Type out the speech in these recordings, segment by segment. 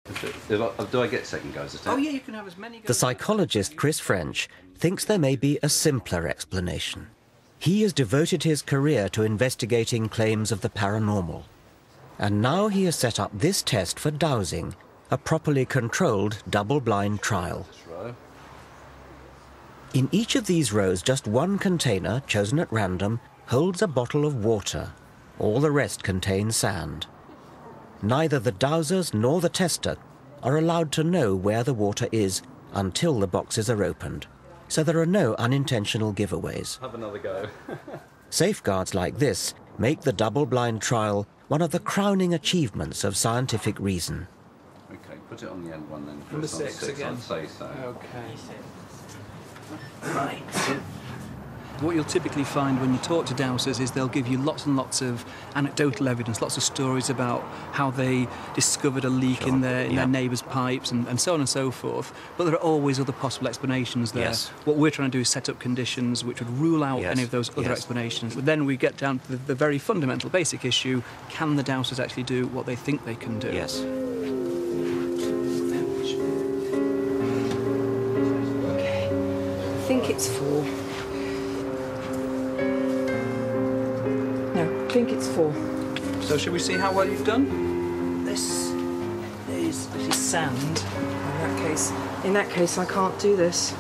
Do I get second goes at it? Oh yeah, you can have as many goes. The psychologist Chris French thinks there may be a simpler explanation. He has devoted his career to investigating claims of the paranormal. And now he has set up this test for dowsing, a properly controlled double-blind trial. In each of these rows, just one container, chosen at random, holds a bottle of water. All the rest contain sand. Neither the dowsers nor the tester are allowed to know where the water is until the boxes are opened. So there are no unintentional giveaways. Have another go. Safeguards like this make the double-blind trial one of the crowning achievements of scientific reason. Okay, put it on the end one then. Number 6 again. I'd say so. Okay. Right. What you'll typically find when you talk to dowsers is they'll give you lots and lots of anecdotal evidence, lots of stories about how they discovered a leak in their neighbour's pipes and so on and so forth. But there are always other possible explanations there. Yes. What we're trying to do is set up conditions which would rule out any of those other explanations. But then we get down to the very fundamental, basic issue: can the dowsers actually do what they think they can do? Yes. Okay. I think it's 4. I think it's 4. So shall we see how well you've done? This is sand. In that case, I can't do this.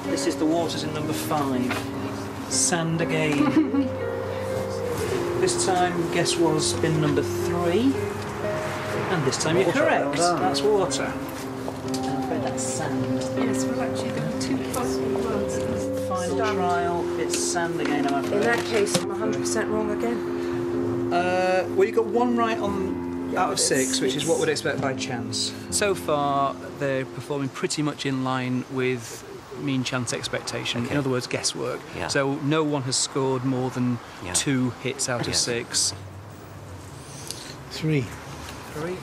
This is the waters in number 5. Sand again. This time, guess was bin number 3. And this time you're correct. That's water. I'm afraid that's sand. Yes, well actually there are 2 possible ones. Final trial, it's sand again, I'm afraid. In that case, I'm 100% wrong again. Well, you got 1 right out of 6, which is what we'd expect by chance. So far, they're performing pretty much in line with mean chance expectation. In other words, guesswork. Yeah. So no one has scored more than 2 hits out of 6. 3. 3.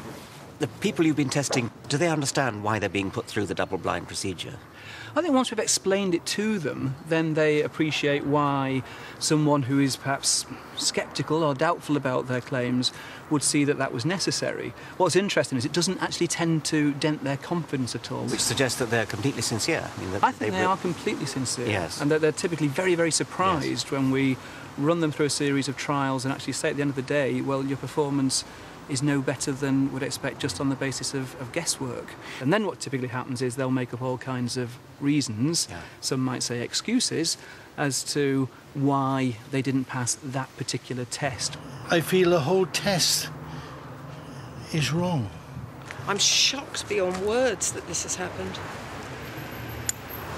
The people you've been testing, do they understand why they're being put through the double-blind procedure? I think once we've explained it to them, then they appreciate why someone who is perhaps sceptical or doubtful about their claims would see that that was necessary. What's interesting is it doesn't actually tend to dent their confidence at all. Which suggests that they're completely sincere. I think they are completely sincere. Yes. And they're typically very, very surprised when we run them through a series of trials and actually say at the end of the day, well, your performance is no better than would expect just on the basis of guesswork. And then what typically happens is they'll make up all kinds of reasons, some might say excuses, as to why they didn't pass that particular test. I feel the whole test is wrong. I'm shocked beyond words that this has happened.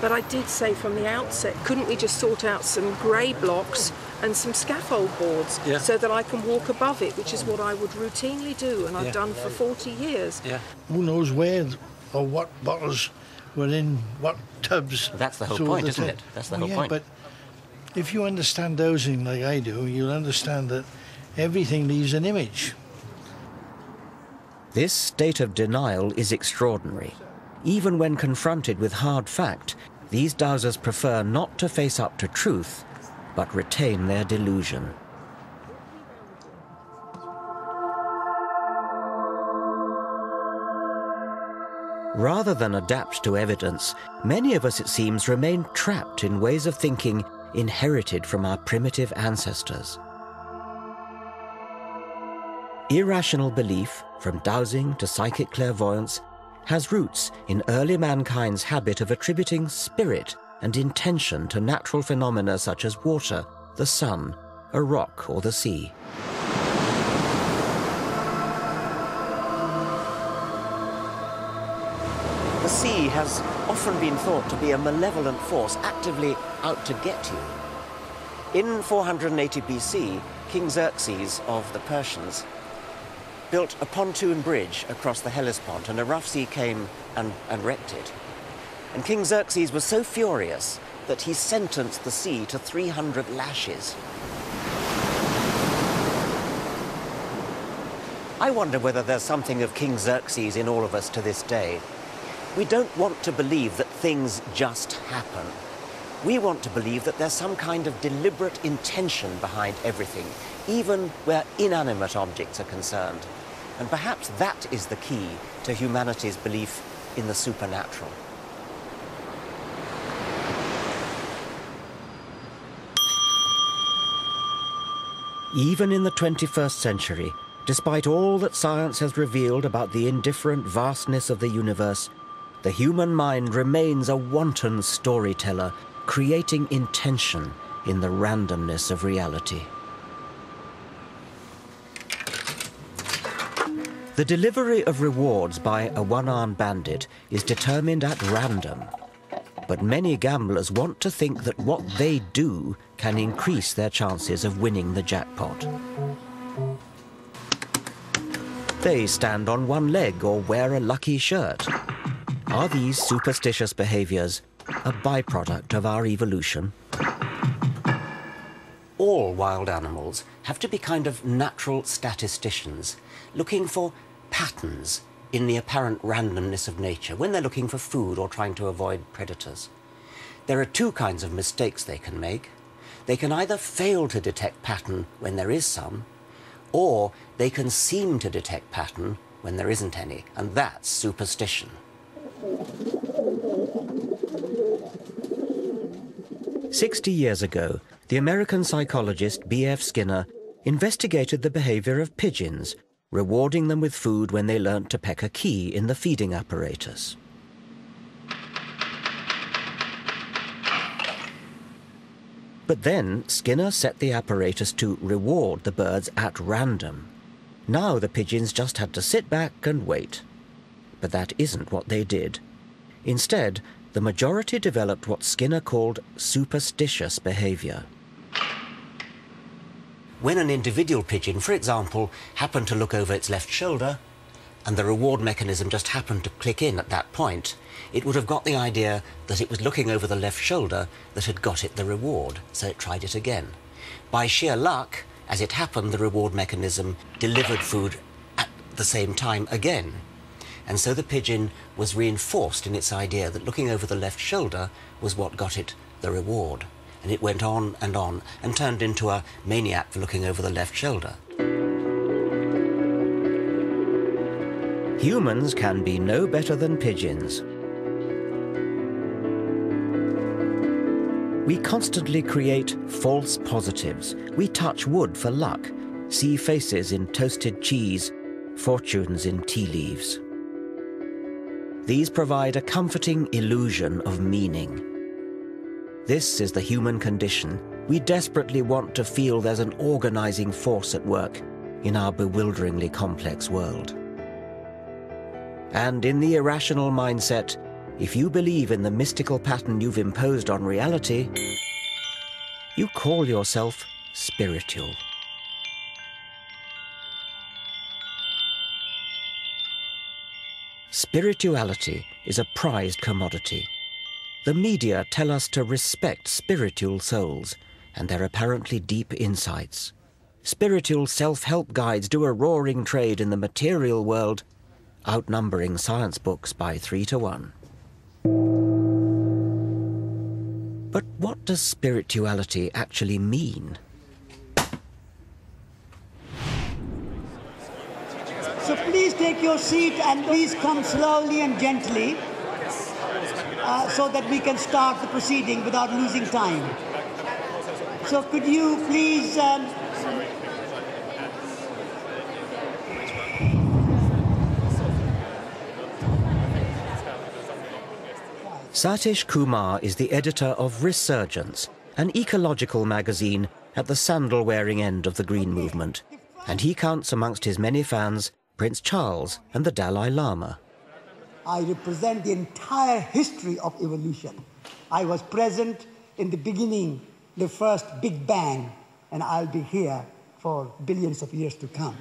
But I did say from the outset, couldn't we just sort out some grey blocks and some scaffold boards so that I can walk above it, which is what I would routinely do, and I've done for 40 years. Who knows where or what bottles were in what tubs. That's the whole point, isn't it? That's the whole point. But if you understand dowsing like I do, you'll understand that everything leaves an image. This state of denial is extraordinary. Even when confronted with hard fact, these dowsers prefer not to face up to truth, but retain their delusion. Rather than adapt to evidence, many of us, it seems, remain trapped in ways of thinking inherited from our primitive ancestors. Irrational belief, from dowsing to psychic clairvoyance, has roots in early mankind's habit of attributing spirit and intention to natural phenomena such as water, the sun, a rock, or the sea. The sea has often been thought to be a malevolent force actively out to get you. In 480 BC, King Xerxes of the Persians built a pontoon bridge across the Hellespont, and a rough sea came and wrecked it. And King Xerxes was so furious that he sentenced the sea to 300 lashes. I wonder whether there's something of King Xerxes in all of us to this day. We don't want to believe that things just happen. We want to believe that there's some kind of deliberate intention behind everything, even where inanimate objects are concerned. And perhaps that is the key to humanity's belief in the supernatural. Even in the 21st century, despite all that science has revealed about the indifferent vastness of the universe, the human mind remains a wanton storyteller, creating intention in the randomness of reality. The delivery of rewards by a one-armed bandit is determined at random, but many gamblers want to think that what they do can increase their chances of winning the jackpot. They stand on one leg or wear a lucky shirt. Are these superstitious behaviors a byproduct of our evolution? All wild animals have to be kind of natural statisticians, looking for patterns in the apparent randomness of nature when they're looking for food or trying to avoid predators. There are two kinds of mistakes they can make. They can either fail to detect pattern when there is some, or they can seem to detect pattern when there isn't any, and that's superstition. "60 years ago, the American psychologist B.F. Skinner investigated the behavior of pigeons, rewarding them with food when they learnt to peck a key in the feeding apparatus. But then Skinner set the apparatus to reward the birds at random. Now the pigeons just had to sit back and wait. But that isn't what they did. Instead, the majority developed what Skinner called superstitious behavior. When an individual pigeon, for example, happened to look over its left shoulder, and the reward mechanism just happened to click in at that point, it would have got the idea that it was looking over the left shoulder that had got it the reward, so it tried it again. By sheer luck, as it happened, the reward mechanism delivered food at the same time again. And so the pigeon was reinforced in its idea that looking over the left shoulder was what got it the reward. And it went on and turned into a maniac for looking over the left shoulder. Humans can be no better than pigeons. We constantly create false positives. We touch wood for luck, see faces in toasted cheese, fortunes in tea leaves. These provide a comforting illusion of meaning. This is the human condition. We desperately want to feel there's an organizing force at work in our bewilderingly complex world. And in the irrational mindset, if you believe in the mystical pattern you've imposed on reality, you call yourself spiritual. Spirituality is a prized commodity. The media tell us to respect spiritual souls and their apparently deep insights. Spiritual self-help guides do a roaring trade in the material world, outnumbering science books by 3 to 1. But what does spirituality actually mean? So please take your seat and please come slowly and gently so that we can start the proceeding without losing time. So could you please... Satish Kumar is the editor of Resurgence, an ecological magazine at the sandal-wearing end of the Green Movement, and he counts amongst his many fans Prince Charles and the Dalai Lama. I represent the entire history of evolution. I was present in the beginning, the first Big Bang, and I'll be here for billions of years to come.